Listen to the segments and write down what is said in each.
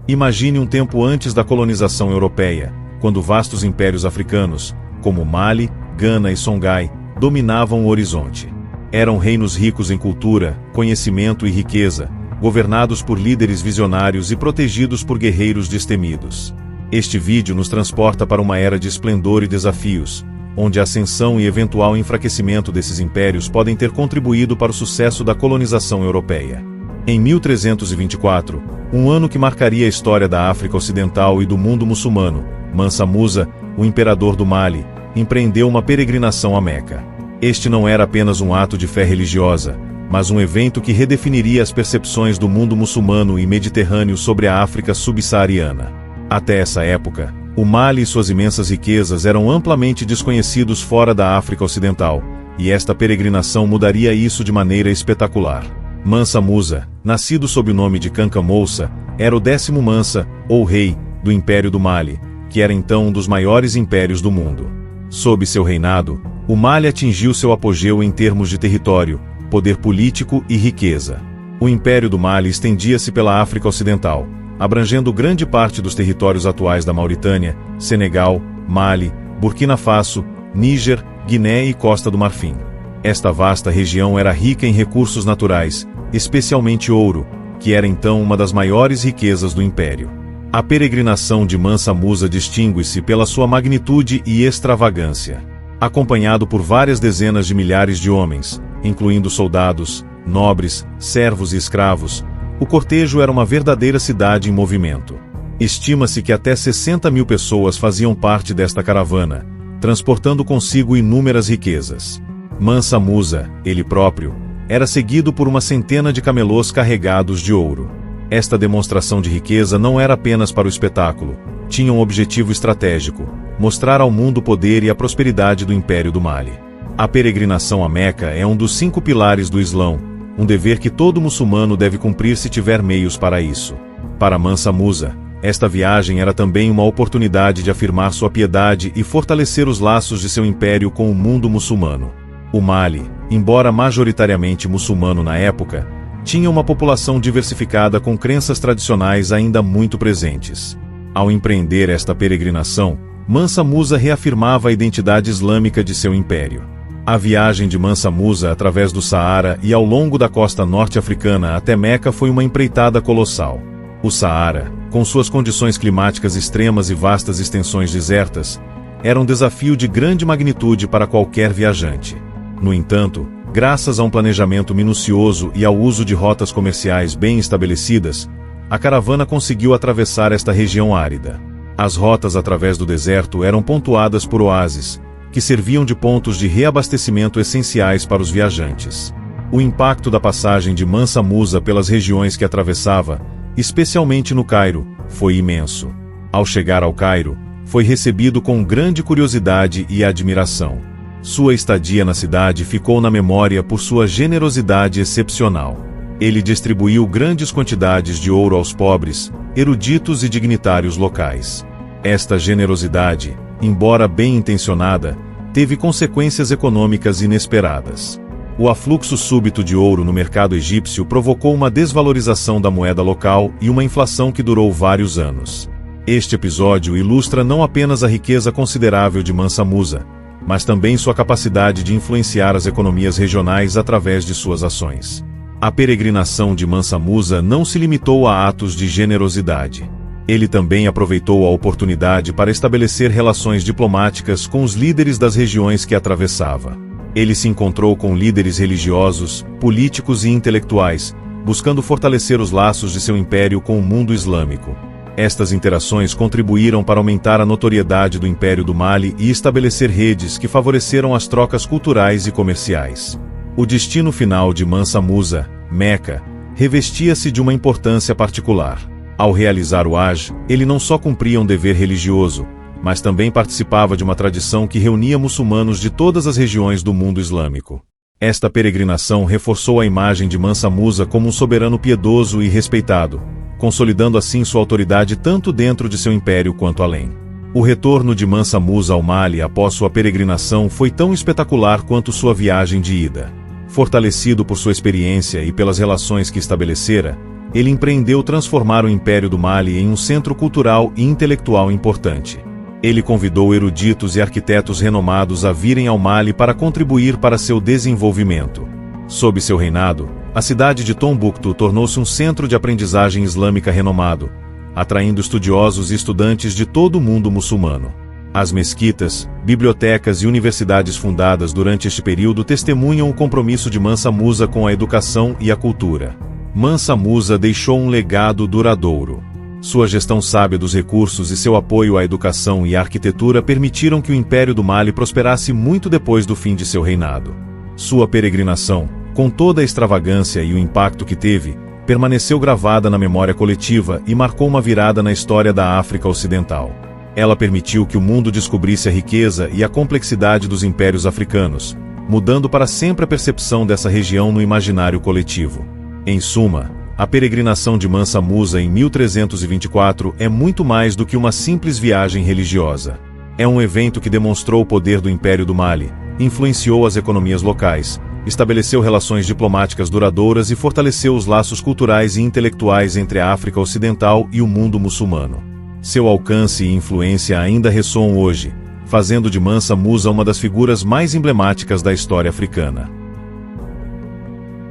Imagine um tempo antes da colonização europeia, quando vastos impérios africanos, como Mali, Gana e Songhai, dominavam o horizonte. Eram reinos ricos em cultura, conhecimento e riqueza, governados por líderes visionários e protegidos por guerreiros destemidos. Este vídeo nos transporta para uma era de esplendor e desafios, onde a ascensão e eventual enfraquecimento desses impérios podem ter contribuído para o sucesso da colonização europeia. Em 1324, um ano que marcaria a história da África Ocidental e do mundo muçulmano, Mansa Musa, o imperador do Mali, empreendeu uma peregrinação a Meca. Este não era apenas um ato de fé religiosa, mas um evento que redefiniria as percepções do mundo muçulmano e mediterrâneo sobre a África subsaariana. Até essa época, o Mali e suas imensas riquezas eram amplamente desconhecidos fora da África Ocidental, e esta peregrinação mudaria isso de maneira espetacular. Mansa Musa, nascido sob o nome de Kanka Moussa, era o 10º Mansa, ou rei, do Império do Mali, que era então um dos maiores impérios do mundo. Sob seu reinado, o Mali atingiu seu apogeu em termos de território, poder político e riqueza. O Império do Mali estendia-se pela África Ocidental, abrangendo grande parte dos territórios atuais da Mauritânia, Senegal, Mali, Burkina Faso, Níger, Guiné e Costa do Marfim. Esta vasta região era rica em recursos naturais, especialmente ouro, que era então uma das maiores riquezas do Império. A peregrinação de Mansa Musa distingue-se pela sua magnitude e extravagância. Acompanhado por várias dezenas de milhares de homens, incluindo soldados, nobres, servos e escravos, o cortejo era uma verdadeira cidade em movimento. Estima-se que até 60.000 pessoas faziam parte desta caravana, transportando consigo inúmeras riquezas. Mansa Musa, ele próprio, era seguido por uma centena de camelôs carregados de ouro. Esta demonstração de riqueza não era apenas para o espetáculo, tinha um objetivo estratégico: mostrar ao mundo o poder e a prosperidade do Império do Mali. A peregrinação a Meca é um dos 5 pilares do Islão, um dever que todo muçulmano deve cumprir se tiver meios para isso. Para Mansa Musa, esta viagem era também uma oportunidade de afirmar sua piedade e fortalecer os laços de seu império com o mundo muçulmano. O Mali, embora majoritariamente muçulmano na época, tinha uma população diversificada com crenças tradicionais ainda muito presentes. Ao empreender esta peregrinação, Mansa Musa reafirmava a identidade islâmica de seu império. A viagem de Mansa Musa através do Saara e ao longo da costa norte-africana até Meca foi uma empreitada colossal. O Saara, com suas condições climáticas extremas e vastas extensões desertas, era um desafio de grande magnitude para qualquer viajante. No entanto, graças a um planejamento minucioso e ao uso de rotas comerciais bem estabelecidas, a caravana conseguiu atravessar esta região árida. As rotas através do deserto eram pontuadas por oásis, que serviam de pontos de reabastecimento essenciais para os viajantes. O impacto da passagem de Mansa Musa pelas regiões que atravessava, especialmente no Cairo, foi imenso. Ao chegar ao Cairo, foi recebido com grande curiosidade e admiração. Sua estadia na cidade ficou na memória por sua generosidade excepcional. Ele distribuiu grandes quantidades de ouro aos pobres, eruditos e dignitários locais. Esta generosidade, embora bem intencionada, teve consequências econômicas inesperadas. O afluxo súbito de ouro no mercado egípcio provocou uma desvalorização da moeda local e uma inflação que durou vários anos. Este episódio ilustra não apenas a riqueza considerável de Mansa Musa, mas também sua capacidade de influenciar as economias regionais através de suas ações. A peregrinação de Mansa Musa não se limitou a atos de generosidade. Ele também aproveitou a oportunidade para estabelecer relações diplomáticas com os líderes das regiões que atravessava. Ele se encontrou com líderes religiosos, políticos e intelectuais, buscando fortalecer os laços de seu império com o mundo islâmico. Estas interações contribuíram para aumentar a notoriedade do Império do Mali e estabelecer redes que favoreceram as trocas culturais e comerciais. O destino final de Mansa Musa, Meca, revestia-se de uma importância particular. Ao realizar o Hajj, ele não só cumpria um dever religioso, mas também participava de uma tradição que reunia muçulmanos de todas as regiões do mundo islâmico. Esta peregrinação reforçou a imagem de Mansa Musa como um soberano piedoso e respeitado, consolidando assim sua autoridade tanto dentro de seu império quanto além. O retorno de Mansa Musa ao Mali após sua peregrinação foi tão espetacular quanto sua viagem de ida. Fortalecido por sua experiência e pelas relações que estabelecera, ele empreendeu transformar o Império do Mali em um centro cultural e intelectual importante. Ele convidou eruditos e arquitetos renomados a virem ao Mali para contribuir para seu desenvolvimento. Sob seu reinado, a cidade de Tombouctou tornou-se um centro de aprendizagem islâmica renomado, atraindo estudiosos e estudantes de todo o mundo muçulmano. As mesquitas, bibliotecas e universidades fundadas durante este período testemunham o compromisso de Mansa Musa com a educação e a cultura. Mansa Musa deixou um legado duradouro. Sua gestão sábia dos recursos e seu apoio à educação e à arquitetura permitiram que o Império do Mali prosperasse muito depois do fim de seu reinado. Sua peregrinação, com toda a extravagância e o impacto que teve, permaneceu gravada na memória coletiva e marcou uma virada na história da África Ocidental. Ela permitiu que o mundo descobrisse a riqueza e a complexidade dos impérios africanos, mudando para sempre a percepção dessa região no imaginário coletivo. Em suma, a peregrinação de Mansa Musa em 1324 é muito mais do que uma simples viagem religiosa. É um evento que demonstrou o poder do Império do Mali, influenciou as economias locais, estabeleceu relações diplomáticas duradouras e fortaleceu os laços culturais e intelectuais entre a África Ocidental e o mundo muçulmano. Seu alcance e influência ainda ressoam hoje, fazendo de Mansa Musa uma das figuras mais emblemáticas da história africana.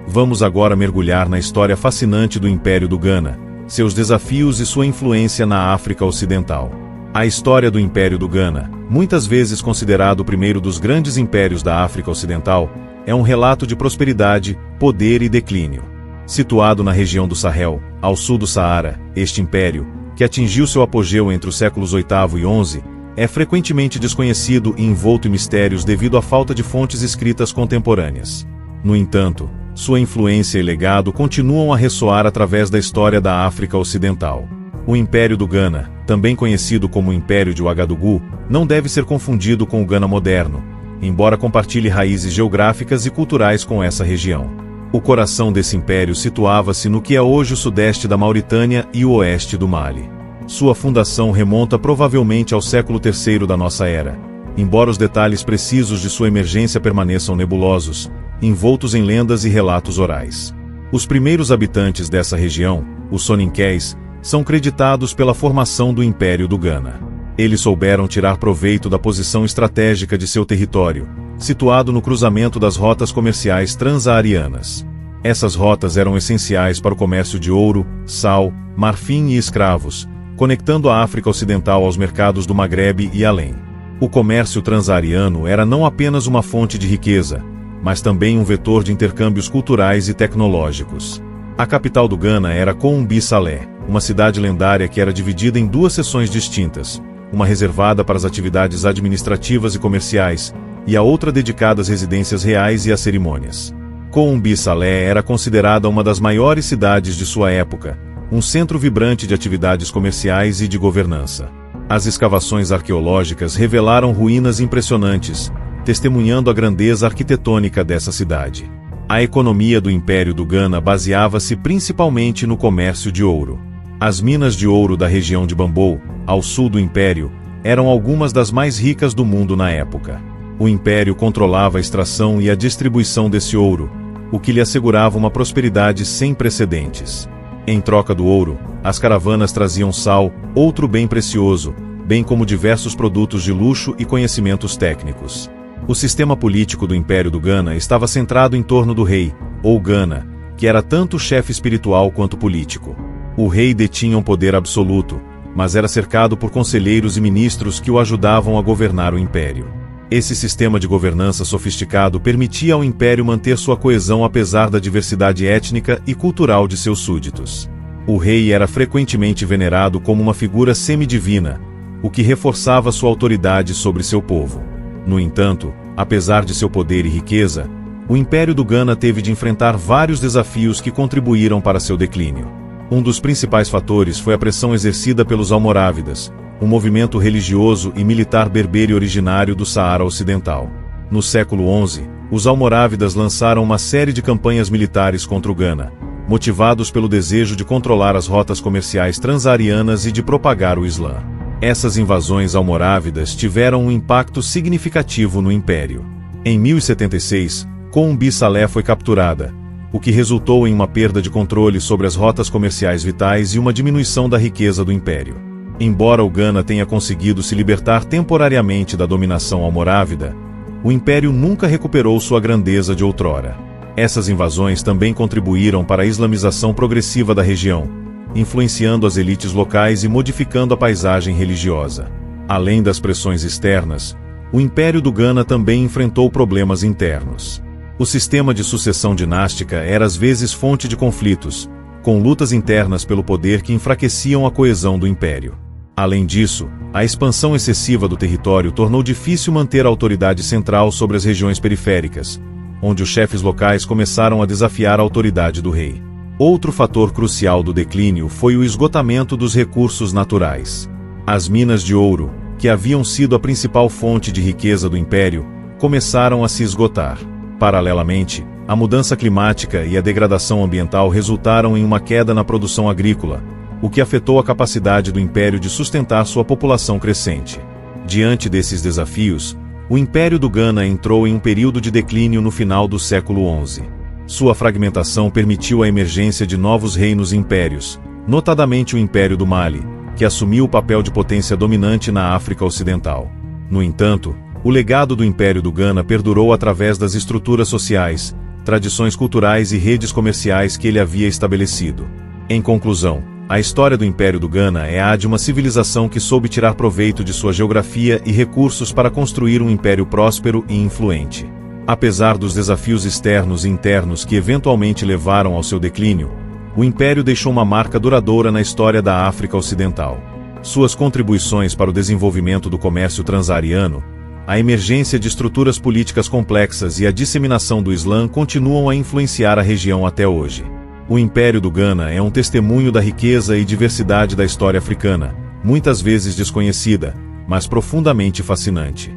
Vamos agora mergulhar na história fascinante do Império do Ghana, seus desafios e sua influência na África Ocidental. A história do Império do Ghana, muitas vezes considerado o primeiro dos grandes impérios da África Ocidental, é um relato de prosperidade, poder e declínio. Situado na região do Sahel, ao sul do Saara, este império, que atingiu seu apogeu entre os séculos VIII e XI, é frequentemente desconhecido e envolto em mistérios devido à falta de fontes escritas contemporâneas. No entanto, sua influência e legado continuam a ressoar através da história da África Ocidental. O Império do Ghana, também conhecido como o Império de Ouagadougou, não deve ser confundido com o Ghana moderno, embora compartilhe raízes geográficas e culturais com essa região. O coração desse império situava-se no que é hoje o sudeste da Mauritânia e o oeste do Mali. Sua fundação remonta provavelmente ao século III da nossa era, embora os detalhes precisos de sua emergência permaneçam nebulosos, envoltos em lendas e relatos orais. Os primeiros habitantes dessa região, os Soninqués, são creditados pela formação do Império do Ghana. Eles souberam tirar proveito da posição estratégica de seu território, situado no cruzamento das rotas comerciais transsaarianas. Essas rotas eram essenciais para o comércio de ouro, sal, marfim e escravos, conectando a África Ocidental aos mercados do Maghrebe e além. O comércio transsaariano era não apenas uma fonte de riqueza, mas também um vetor de intercâmbios culturais e tecnológicos. A capital do Ghana era Koumbi Salé, uma cidade lendária que era dividida em duas seções distintas, uma reservada para as atividades administrativas e comerciais, e a outra dedicada às residências reais e às cerimônias. Koumbi Salé era considerada uma das maiores cidades de sua época, um centro vibrante de atividades comerciais e de governança. As escavações arqueológicas revelaram ruínas impressionantes, testemunhando a grandeza arquitetônica dessa cidade. A economia do Império do Ghana baseava-se principalmente no comércio de ouro. As minas de ouro da região de Bambou, ao sul do Império, eram algumas das mais ricas do mundo na época. O Império controlava a extração e a distribuição desse ouro, o que lhe assegurava uma prosperidade sem precedentes. Em troca do ouro, as caravanas traziam sal, outro bem precioso, bem como diversos produtos de luxo e conhecimentos técnicos. O sistema político do Império do Ghana estava centrado em torno do rei, ou Ghana, que era tanto chefe espiritual quanto político. O rei detinha um poder absoluto, mas era cercado por conselheiros e ministros que o ajudavam a governar o império. Esse sistema de governança sofisticado permitia ao império manter sua coesão apesar da diversidade étnica e cultural de seus súditos. O rei era frequentemente venerado como uma figura semidivina, o que reforçava sua autoridade sobre seu povo. No entanto, apesar de seu poder e riqueza, o Império do Ghana teve de enfrentar vários desafios que contribuíram para seu declínio. Um dos principais fatores foi a pressão exercida pelos almorávidas, um movimento religioso e militar berbere originário do Saara Ocidental. No século XI, os almorávidas lançaram uma série de campanhas militares contra o Ghana, motivados pelo desejo de controlar as rotas comerciais transsaarianas e de propagar o Islã. Essas invasões almorávidas tiveram um impacto significativo no império. Em 1076, Koumbi Salé foi capturada, o que resultou em uma perda de controle sobre as rotas comerciais vitais e uma diminuição da riqueza do império. Embora o Ghana tenha conseguido se libertar temporariamente da dominação almorávida, o império nunca recuperou sua grandeza de outrora. Essas invasões também contribuíram para a islamização progressiva da região, influenciando as elites locais e modificando a paisagem religiosa. Além das pressões externas, o Império do Ghana também enfrentou problemas internos. O sistema de sucessão dinástica era às vezes fonte de conflitos, com lutas internas pelo poder que enfraqueciam a coesão do império. Além disso, a expansão excessiva do território tornou difícil manter a autoridade central sobre as regiões periféricas, onde os chefes locais começaram a desafiar a autoridade do rei. Outro fator crucial do declínio foi o esgotamento dos recursos naturais. As minas de ouro, que haviam sido a principal fonte de riqueza do império, começaram a se esgotar. Paralelamente, a mudança climática e a degradação ambiental resultaram em uma queda na produção agrícola, o que afetou a capacidade do império de sustentar sua população crescente. Diante desses desafios, o Império do Ghana entrou em um período de declínio no final do século XI. Sua fragmentação permitiu a emergência de novos reinos e impérios, notadamente o Império do Mali, que assumiu o papel de potência dominante na África Ocidental. No entanto, o legado do Império do Ghana perdurou através das estruturas sociais, tradições culturais e redes comerciais que ele havia estabelecido. Em conclusão, a história do Império do Ghana é a de uma civilização que soube tirar proveito de sua geografia e recursos para construir um império próspero e influente. Apesar dos desafios externos e internos que eventualmente levaram ao seu declínio, o Império deixou uma marca duradoura na história da África Ocidental. Suas contribuições para o desenvolvimento do comércio transsaariano, a emergência de estruturas políticas complexas e a disseminação do Islã continuam a influenciar a região até hoje. O Império do Ghana é um testemunho da riqueza e diversidade da história africana, muitas vezes desconhecida, mas profundamente fascinante.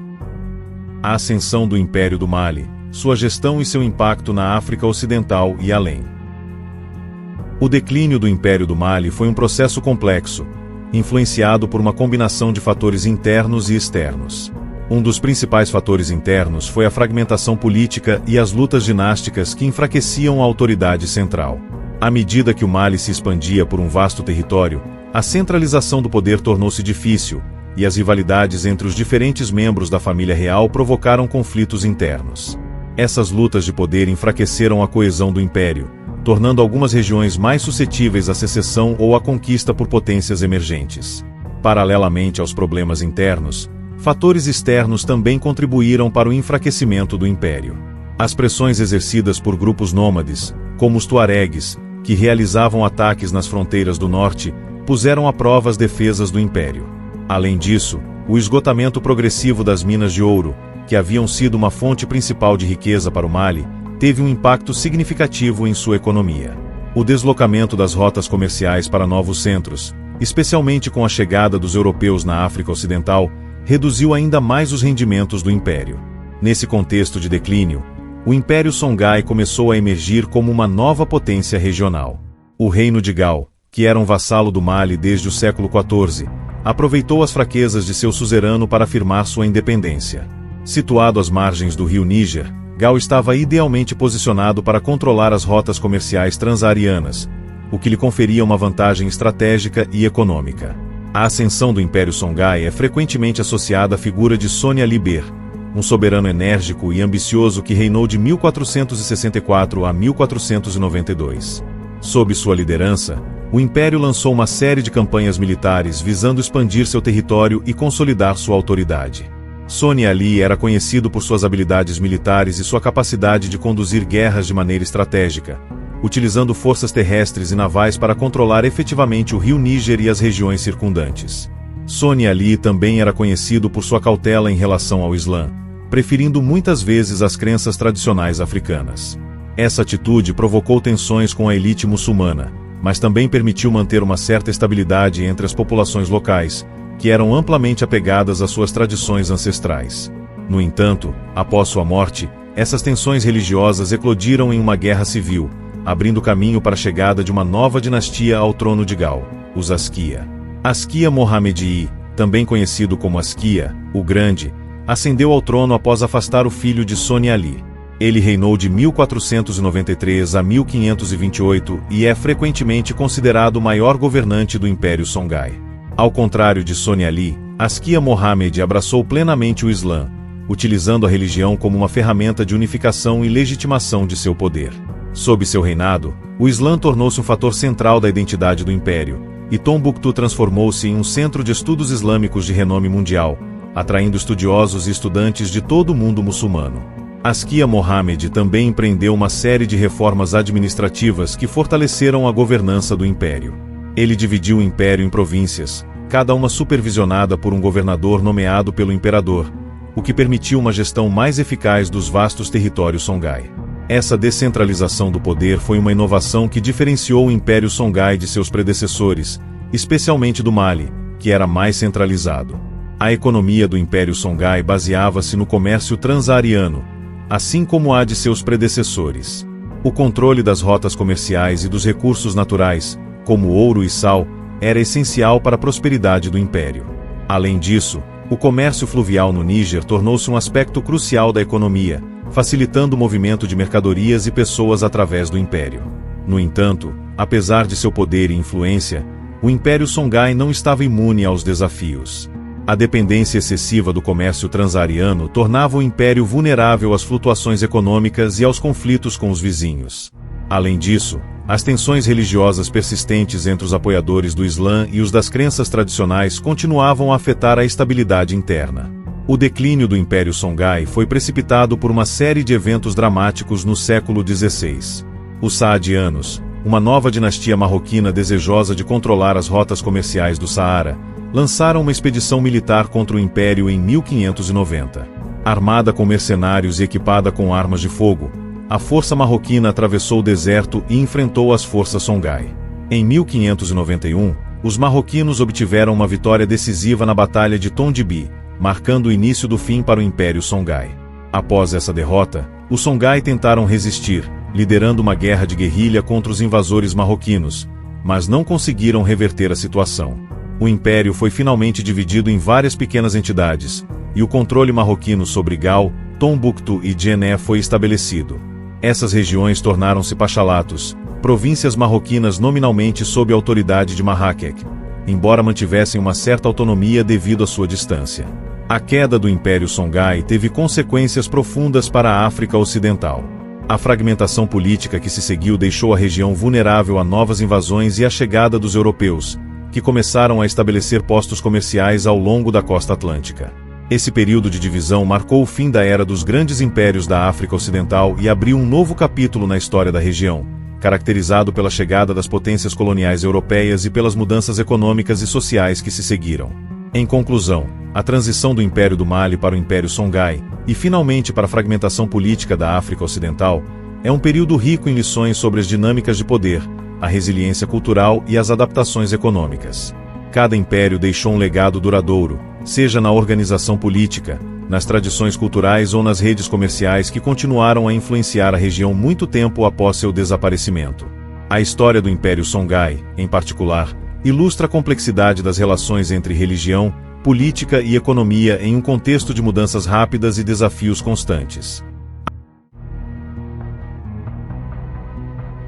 A ascensão do Império do Mali, sua gestão e seu impacto na África Ocidental e além. O declínio do Império do Mali foi um processo complexo, influenciado por uma combinação de fatores internos e externos. Um dos principais fatores internos foi a fragmentação política e as lutas dinásticas que enfraqueciam a autoridade central. À medida que o Mali se expandia por um vasto território, a centralização do poder tornou-se difícil, e as rivalidades entre os diferentes membros da família real provocaram conflitos internos. Essas lutas de poder enfraqueceram a coesão do império, tornando algumas regiões mais suscetíveis à secessão ou à conquista por potências emergentes. Paralelamente aos problemas internos, fatores externos também contribuíram para o enfraquecimento do império. As pressões exercidas por grupos nômades, como os tuaregues, que realizavam ataques nas fronteiras do norte, puseram à prova as defesas do império. Além disso, o esgotamento progressivo das minas de ouro, que haviam sido uma fonte principal de riqueza para o Mali, teve um impacto significativo em sua economia. O deslocamento das rotas comerciais para novos centros, especialmente com a chegada dos europeus na África Ocidental, reduziu ainda mais os rendimentos do império. Nesse contexto de declínio, o Império Songhai começou a emergir como uma nova potência regional. O Reino de Gao, que era um vassalo do Mali desde o século XIV, aproveitou as fraquezas de seu suzerano para afirmar sua independência. Situado às margens do rio Níger, Gao estava idealmente posicionado para controlar as rotas comerciais transaarianas, o que lhe conferia uma vantagem estratégica e econômica. A ascensão do Império Songhai é frequentemente associada à figura de Soni Ali Ber, um soberano enérgico e ambicioso que reinou de 1464 a 1492. Sob sua liderança, o Império lançou uma série de campanhas militares visando expandir seu território e consolidar sua autoridade. Soni Ali era conhecido por suas habilidades militares e sua capacidade de conduzir guerras de maneira estratégica, utilizando forças terrestres e navais para controlar efetivamente o rio Níger e as regiões circundantes. Soni Ali também era conhecido por sua cautela em relação ao Islã, preferindo muitas vezes as crenças tradicionais africanas. Essa atitude provocou tensões com a elite muçulmana, mas também permitiu manter uma certa estabilidade entre as populações locais, que eram amplamente apegadas às suas tradições ancestrais. No entanto, após sua morte, essas tensões religiosas eclodiram em uma guerra civil, abrindo caminho para a chegada de uma nova dinastia ao trono de Gao, os Askia. Askia Mohammedi, também conhecido como Askia, o Grande, ascendeu ao trono após afastar o filho de Soni Ali. Ele reinou de 1493 a 1528 e é frequentemente considerado o maior governante do Império Songhai. Ao contrário de Soni Ali, Askia Mohammed abraçou plenamente o Islã, utilizando a religião como uma ferramenta de unificação e legitimação de seu poder. Sob seu reinado, o Islã tornou-se um fator central da identidade do Império, e Tombouctou transformou-se em um centro de estudos islâmicos de renome mundial, atraindo estudiosos e estudantes de todo o mundo muçulmano. Askia Mohammed também empreendeu uma série de reformas administrativas que fortaleceram a governança do Império. Ele dividiu o Império em províncias, cada uma supervisionada por um governador nomeado pelo imperador, o que permitiu uma gestão mais eficaz dos vastos territórios Songhai. Essa descentralização do poder foi uma inovação que diferenciou o Império Songhai de seus predecessores, especialmente do Mali, que era mais centralizado. A economia do Império Songhai baseava-se no comércio transsaariano, assim como a de seus predecessores. O controle das rotas comerciais e dos recursos naturais, como ouro e sal, era essencial para a prosperidade do Império. Além disso, o comércio fluvial no Níger tornou-se um aspecto crucial da economia, facilitando o movimento de mercadorias e pessoas através do Império. No entanto, apesar de seu poder e influência, o Império Songhai não estava imune aos desafios. A dependência excessiva do comércio transsaariano tornava o Império vulnerável às flutuações econômicas e aos conflitos com os vizinhos. Além disso, as tensões religiosas persistentes entre os apoiadores do Islã e os das crenças tradicionais continuavam a afetar a estabilidade interna. O declínio do Império Songhai foi precipitado por uma série de eventos dramáticos no século XVI. Os saadianos, uma nova dinastia marroquina desejosa de controlar as rotas comerciais do Saara, lançaram uma expedição militar contra o Império em 1590. Armada com mercenários e equipada com armas de fogo, a força marroquina atravessou o deserto e enfrentou as forças Songhai. Em 1591, os marroquinos obtiveram uma vitória decisiva na Batalha de Tondibi, marcando o início do fim para o Império Songhai. Após essa derrota, os Songhai tentaram resistir, liderando uma guerra de guerrilha contra os invasores marroquinos, mas não conseguiram reverter a situação. O Império foi finalmente dividido em várias pequenas entidades, e o controle marroquino sobre Gao, Tombouctou e Djenné foi estabelecido. Essas regiões tornaram-se pachalatos, províncias marroquinas nominalmente sob a autoridade de Marrakech, embora mantivessem uma certa autonomia devido à sua distância. A queda do Império Songhai teve consequências profundas para a África Ocidental. A fragmentação política que se seguiu deixou a região vulnerável a novas invasões e à chegada dos europeus, que começaram a estabelecer postos comerciais ao longo da costa atlântica. Esse período de divisão marcou o fim da era dos grandes impérios da África Ocidental e abriu um novo capítulo na história da região, caracterizado pela chegada das potências coloniais europeias e pelas mudanças econômicas e sociais que se seguiram. Em conclusão, a transição do Império do Mali para o Império Songhai, e finalmente para a fragmentação política da África Ocidental, é um período rico em lições sobre as dinâmicas de poder, a resiliência cultural e as adaptações econômicas. Cada império deixou um legado duradouro, seja na organização política, nas tradições culturais ou nas redes comerciais que continuaram a influenciar a região muito tempo após seu desaparecimento. A história do Império Songhai, em particular, ilustra a complexidade das relações entre religião, política e economia em um contexto de mudanças rápidas e desafios constantes.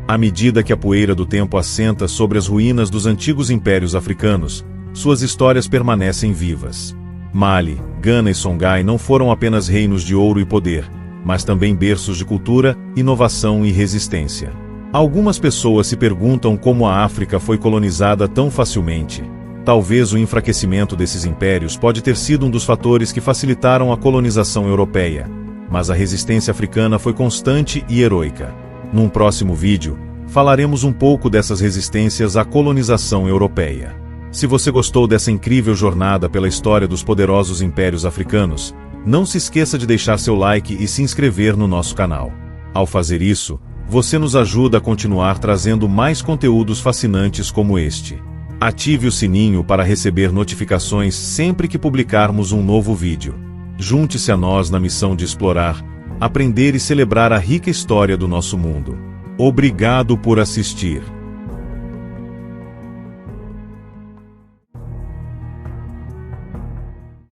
À medida que a poeira do tempo assenta sobre as ruínas dos antigos impérios africanos, suas histórias permanecem vivas. Mali, Gana e Songhai não foram apenas reinos de ouro e poder, mas também berços de cultura, inovação e resistência. Algumas pessoas se perguntam como a África foi colonizada tão facilmente. Talvez o enfraquecimento desses impérios pode ter sido um dos fatores que facilitaram a colonização europeia, mas a resistência africana foi constante e heroica. Num próximo vídeo, falaremos um pouco dessas resistências à colonização europeia. Se você gostou dessa incrível jornada pela história dos poderosos impérios africanos, não se esqueça de deixar seu like e se inscrever no nosso canal. Ao fazer isso, você nos ajuda a continuar trazendo mais conteúdos fascinantes como este. Ative o sininho para receber notificações sempre que publicarmos um novo vídeo. Junte-se a nós na missão de explorar, aprender e celebrar a rica história do nosso mundo. Obrigado por assistir.